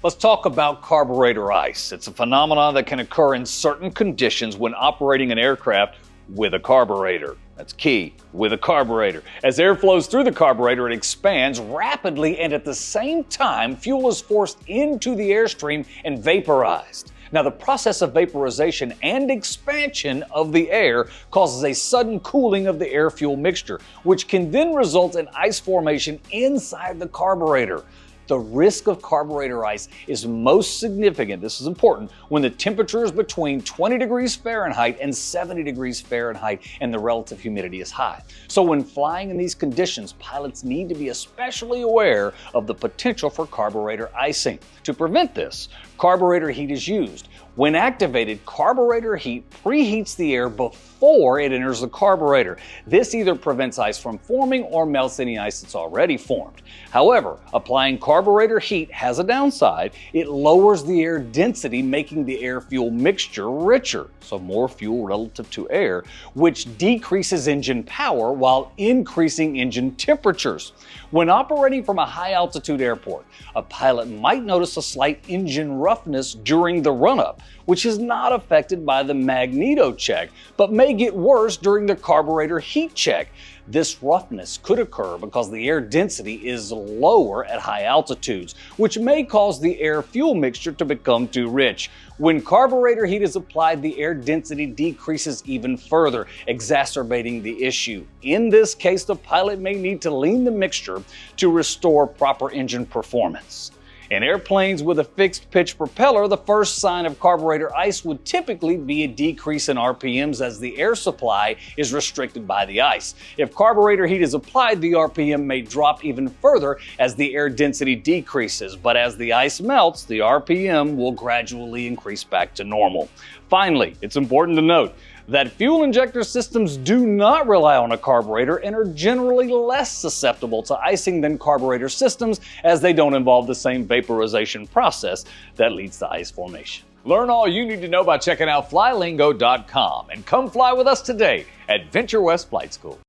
Let's talk about carburetor ice. It's a phenomenon that can occur in certain conditions when operating an aircraft with a carburetor. That's key, with a carburetor. As air flows through the carburetor, it expands rapidly, and at the same time, fuel is forced into the airstream and vaporized. Now, the process of vaporization and expansion of the air causes a sudden cooling of the air-fuel mixture, which can then result in ice formation inside the carburetor. The risk of carburetor ice is most significant, this is important, when the temperature is between 20 degrees Fahrenheit and 70 degrees Fahrenheit and the relative humidity is high. So when flying in these conditions, pilots need to be especially aware of the potential for carburetor icing. To prevent this, carburetor heat is used. When activated, carburetor heat preheats the air before it enters the carburetor. This either prevents ice from forming or melts any ice that's already formed. However, applying carburetor heat has a downside. It lowers the air density, making the air-fuel mixture richer, so more fuel relative to air, which decreases engine power while increasing engine temperatures. When operating from a high-altitude airport, a pilot might notice a slight engine roughness during the run-up, which is not affected by the magneto check, but may get worse during the carburetor heat check. This roughness could occur because the air density is lower at high altitudes, which may cause the air-fuel mixture to become too rich. When carburetor heat is applied, the air density decreases even further, exacerbating the issue. In this case, the pilot may need to lean the mixture to restore proper engine performance. In airplanes with a fixed-pitch propeller, the first sign of carburetor ice would typically be a decrease in RPMs as the air supply is restricted by the ice. If carburetor heat is applied, the RPM may drop even further as the air density decreases, but as the ice melts, the RPM will gradually increase back to normal. Finally, it's important to note that fuel injector systems do not rely on a carburetor and are generally less susceptible to icing than carburetor systems, as they don't involve the same vaporization process that leads to ice formation. Learn all you need to know by checking out flylingo.com and come fly with us today at Venture West Flight School.